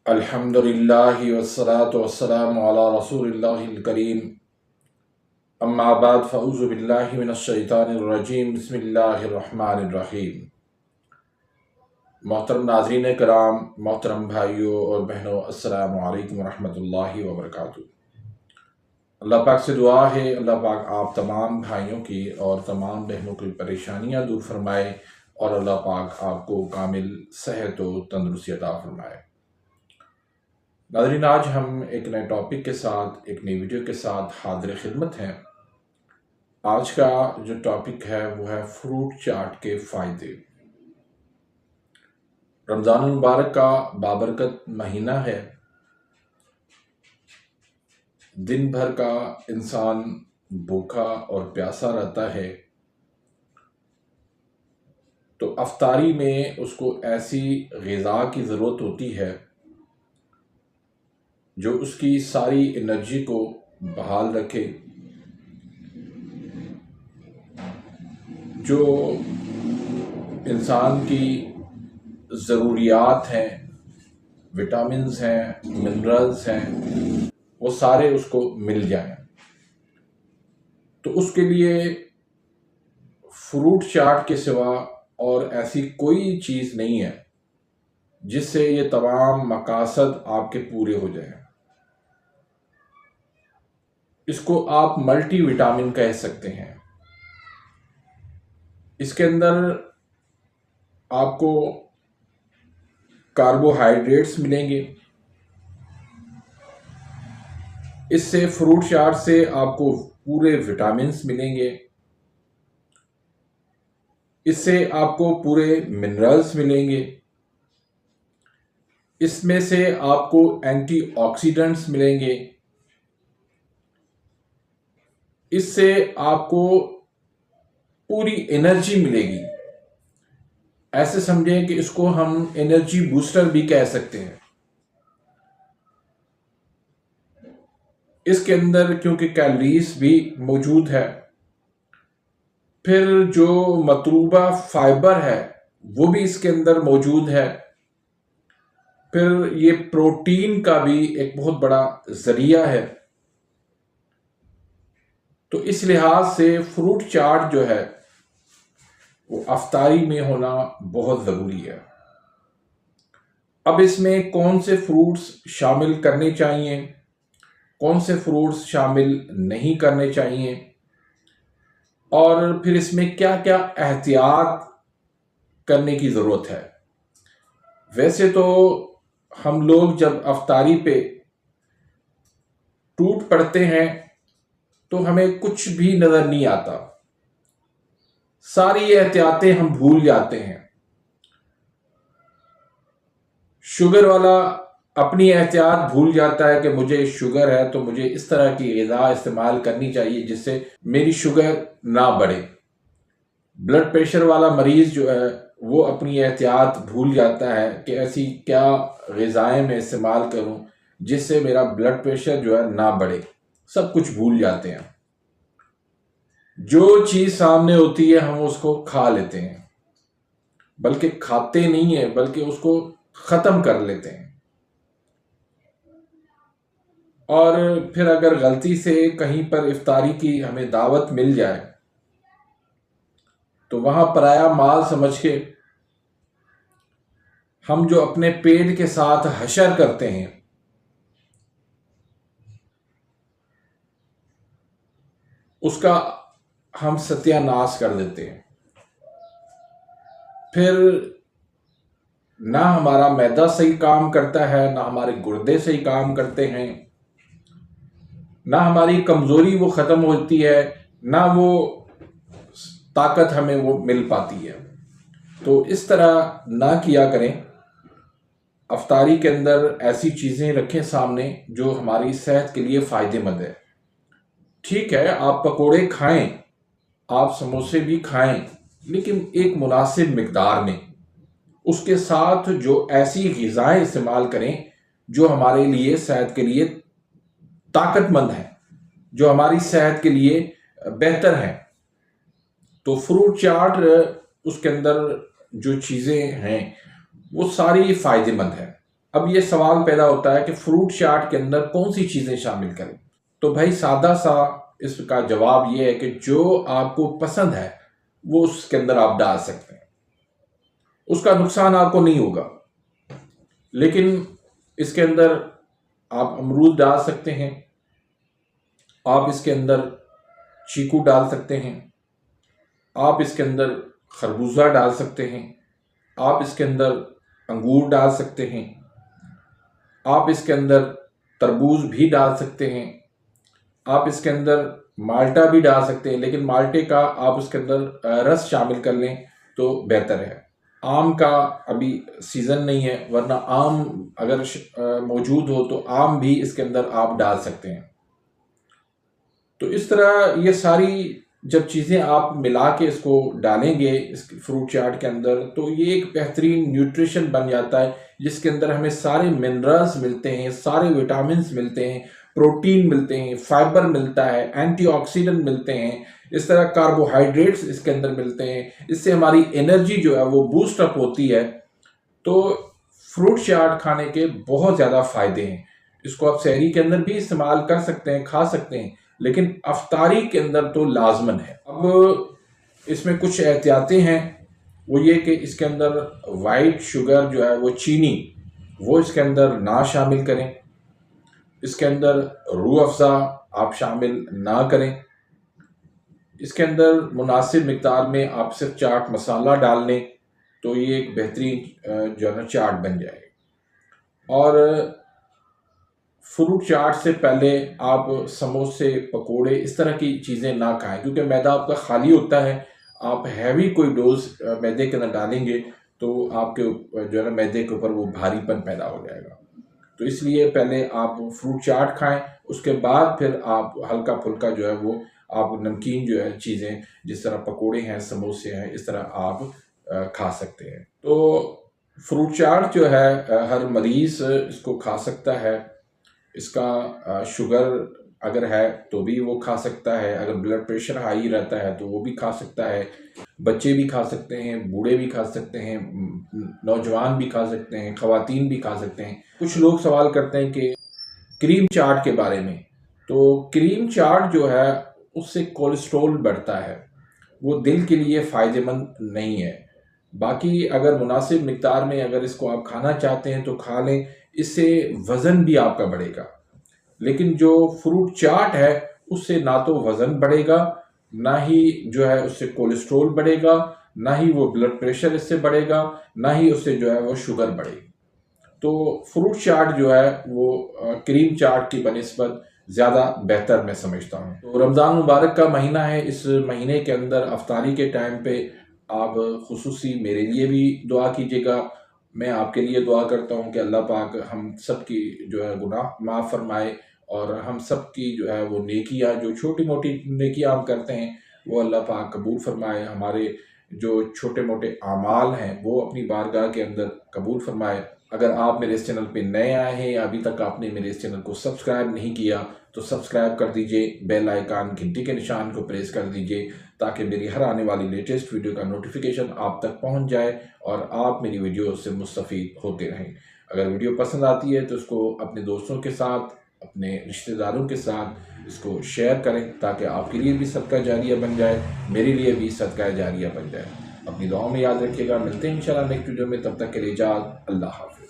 अल्हम्दुलिल्लाहि वस्सलातु वस्सलामु अला रसूलिल्लाहिल करीम अम्मा बाद फ़अऊज़ु बिल्लाहि मिनश शैतानिर रजीम बिस्मिल्लाहिर रहमानिर रहीम। मोहतरम नाज़रीन कराम, मोहतरम भाइयों और बहनों, अस्सलामु अलैकुम वरहमतुल्लाहि वबरकातुहू। अल्लाह पाक से दुआ है अल्लाह पाक आप तमाम भाइयों की और तमाम बहनों की परेशानियां दूर फरमाए और अल्लाह पाक आपको कामिल सेहत व तंदुरुस्ती अता फरमाए। नाज़रीन, आज हम एक नए टॉपिक के साथ, एक नई वीडियो के साथ हाज़िर खिदमत हैं। आज का जो टॉपिक है वो है फ्रूट चाट के फ़ायदे। रमज़ान मुबारक का बाबरकत महीना है। दिन भर का इंसान भूखा और प्यासा रहता है, तो अफ्तारी में उसको ऐसी ग़िज़ा की ज़रूरत होती है जो उसकी सारी एनर्जी को बहाल रखे, जो इंसान की ज़रूरियात हैं, विटामिन्स हैं, मिनरल्स हैं, वो सारे उसको मिल जाएं। तो उसके लिए फ्रूट चाट के सिवा और ऐसी कोई चीज़ नहीं है जिससे ये तमाम मकासद आपके पूरे हो जाएं। इसको आप मल्टी विटामिन कह सकते हैं। इसके अंदर आपको कार्बोहाइड्रेट्स मिलेंगे। इससे फ्रूट चाट से आपको पूरे विटामिन्स मिलेंगे। इससे आपको पूरे मिनरल्स मिलेंगे। इसमें से आपको एंटीऑक्सीडेंट्स मिलेंगे। इससे आपको पूरी एनर्जी मिलेगी। ऐसे समझें कि इसको हम एनर्जी बूस्टर भी कह सकते हैं। इसके अंदर क्योंकि कैलोरीज भी मौजूद है, फिर जो मतलूबा फाइबर है वो भी इसके अंदर मौजूद है, फिर ये प्रोटीन का भी एक बहुत बड़ा जरिया है। तो इस लिहाज से फ्रूट चाट जो है वो अफ्तारी में होना बहुत ज़रूरी है। अब इसमें कौन से फ्रूट्स शामिल करने चाहिए, कौन से फ्रूट्स शामिल नहीं करने चाहिए, और फिर इसमें क्या क्या एहतियात करने की ज़रूरत है। वैसे तो हम लोग जब अफ्तारी पे टूट पड़ते हैं तो हमें कुछ भी नज़र नहीं आता, सारी एहतियातें हम भूल जाते हैं। शुगर वाला अपनी एहतियात भूल जाता है कि मुझे शुगर है तो मुझे इस तरह की ग़िज़ा इस्तेमाल करनी चाहिए जिससे मेरी शुगर ना बढ़े। ब्लड प्रेशर वाला मरीज़ जो है वो अपनी एहतियात भूल जाता है कि ऐसी क्या ग़िज़ाएँ मैं इस्तेमाल करूं जिससे मेरा ब्लड प्रेशर जो है ना बढ़े। सब कुछ भूल जाते हैं। जो चीज़ सामने होती है हम उसको खा लेते हैं, बल्कि खाते नहीं है बल्कि उसको ख़त्म कर लेते हैं। और फिर अगर गलती से कहीं पर इफ्तारी की हमें दावत मिल जाए तो वहाँ पराया माल समझ के हम जो अपने पेट के साथ हशर करते हैं, उसका हम सत्यानाश कर देते हैं। फिर ना हमारा मैदा सही काम करता है, ना हमारे गुर्दे सही काम करते हैं, ना हमारी कमज़ोरी वो ख़त्म होती है, ना वो ताकत हमें वो मिल पाती है। तो इस तरह ना किया करें। अफ्तारी के अंदर ऐसी चीज़ें रखें सामने जो हमारी सेहत के लिए फ़ायदेमंद है। ठीक है, आप पकोड़े खाएं, आप समोसे भी खाएं, लेकिन एक मुनासिब मिकदार में। उसके साथ जो ऐसी ग़िज़ाएँ इस्तेमाल करें जो हमारे लिए सेहत के लिए ताकतमंद हैं, जो हमारी सेहत के लिए बेहतर हैं। तो फ्रूट चाट उसके अंदर जो चीज़ें हैं वो सारी फ़ायदेमंद है। अब ये सवाल पैदा होता है कि फ्रूट चाट के अंदर कौन सी चीज़ें शामिल करें। तो भाई सादा सा इसका जवाब ये है कि जो आपको पसंद है वो उसके अंदर आप डाल सकते हैं, उसका नुकसान आपको नहीं होगा। लेकिन इसके अंदर आप अमरूद डाल सकते हैं, आप इसके अंदर चीकू डाल सकते हैं, आप इसके अंदर खरबूजा डाल सकते हैं, आप इसके अंदर अंगूर डाल सकते हैं, आप इसके अंदर तरबूज भी डाल सकते हैं, आप इसके अंदर माल्टा भी डाल सकते हैं, लेकिन माल्टे का आप उसके अंदर रस शामिल कर लें तो बेहतर है। आम का अभी सीज़न नहीं है, वरना आम अगर मौजूद हो तो आम भी इसके अंदर आप डाल सकते हैं। तो इस तरह ये सारी जब चीज़ें आप मिला के इसको डालेंगे इस फ्रूट चाट के अंदर, तो ये एक बेहतरीन न्यूट्रिशन बन जाता है, जिसके अंदर हमें सारे मिनरल्स मिलते हैं, सारे विटामिन्स मिलते हैं, प्रोटीन मिलते हैं, फाइबर मिलता है, एंटीऑक्सीडेंट मिलते हैं, इस तरह कार्बोहाइड्रेट्स इसके अंदर मिलते हैं। इससे हमारी एनर्जी जो है वो बूस्ट अप होती है। तो फ्रूट चाट खाने के बहुत ज़्यादा फ़ायदे हैं। इसको आप सहरी के अंदर भी इस्तेमाल कर सकते हैं, खा सकते हैं, लेकिन अफ्तारी के अंदर तो लाजमन है। अब इसमें कुछ एहतियातें हैं, वो ये कि इसके अंदर वाइट शुगर जो है वो चीनी वो इसके अंदर ना शामिल करें, इसके अंदर रूह अफ़ज़ा आप शामिल ना करें, इसके अंदर मुनासिब मिक़दार में आप सिर्फ चाट मसाला डाल लें तो ये एक बेहतरीन जो है ना चाट बन जाएगी। और फ्रूट चाट से पहले आप समोसे, पकोड़े इस तरह की चीज़ें ना खाएं, क्योंकि मैदा आपका खाली होता है। आप हैवी कोई डोज मैदे के अंदर डालेंगे तो आपके जो है ना मैदे के ऊपर वो भारीपन पैदा हो जाएगा। तो इसलिए पहले आप फ्रूट चाट खाएं, उसके बाद फिर आप हल्का फुल्का जो है वो आप नमकीन जो है चीज़ें जिस तरह पकोड़े हैं, समोसे हैं, इस तरह आप खा सकते हैं। तो फ्रूट चाट जो है हर मरीज़ इसको खा सकता है। इसका शुगर अगर है तो भी वो खा सकता है, अगर ब्लड प्रेशर हाई रहता है तो वो भी खा सकता है, बच्चे भी खा सकते हैं, बूढ़े भी खा सकते हैं, नौजवान भी खा सकते हैं, ख़वातीन भी खा सकते हैं। कुछ लोग सवाल करते हैं कि क्रीम चाट के बारे में, तो क्रीम चाट जो है उससे कोलेस्ट्रॉल बढ़ता है, वो दिल के लिए फ़ायदेमंद नहीं है। बाकी अगर मुनासिब मिक़दार में अगर इसको आप खाना चाहते हैं तो खा लें, इससे वज़न भी आपका बढ़ेगा। लेकिन जो फ्रूट चाट है उससे ना तो वज़न बढ़ेगा, ना ही जो है उससे कोलेस्ट्रॉल बढ़ेगा, ना ही वो ब्लड प्रेशर इससे बढ़ेगा, ना ही उससे जो है वो शुगर बढ़ेगी। तो फ्रूट चाट जो है वो क्रीम चाट की बनिस्बत ज़्यादा बेहतर मैं समझता हूँ। तो रमज़ान मुबारक का महीना है, इस महीने के अंदर अफ्तारी के टाइम पे आप खुसूसी मेरे लिए भी दुआ कीजिएगा। मैं आपके लिए दुआ करता हूँ कि अल्लाह पाक हम सब की जो है गुनाह माफ़ फरमाए, और हम सब की जो है वो नेकियां, जो छोटी मोटी नेकियां हम करते हैं, वो अल्लाह पाक कबूल फरमाए। हमारे जो छोटे मोटे आमाल हैं वो अपनी बारगाह के अंदर कबूल फरमाए। अगर आप मेरे इस चैनल पे नए आए हैं या अभी तक आपने मेरे इस चैनल को सब्सक्राइब नहीं किया तो सब्सक्राइब कर दीजिए, बेल आइकन घंटी के निशान को प्रेस कर दीजिए, ताकि मेरी हर आने वाली लेटेस्ट वीडियो का नोटिफिकेशन आप तक पहुंच जाए और आप मेरी वीडियो से मुस्तफ़ीद होते रहें। अगर वीडियो पसंद आती है तो इसको अपने दोस्तों के साथ, अपने रिश्तेदारों के साथ इसको शेयर करें, ताकि आपके लिए भी सदका जारिया बन जाए, मेरे लिए भी सदका जारिया बन जाए। अपनी दुआओं में याद रखिएगा। मिलते हैं इंशाल्लाह नेक्स्ट वीडियो में, तब तक के लिए इजाज़त, अल्लाह हाफ़िज़।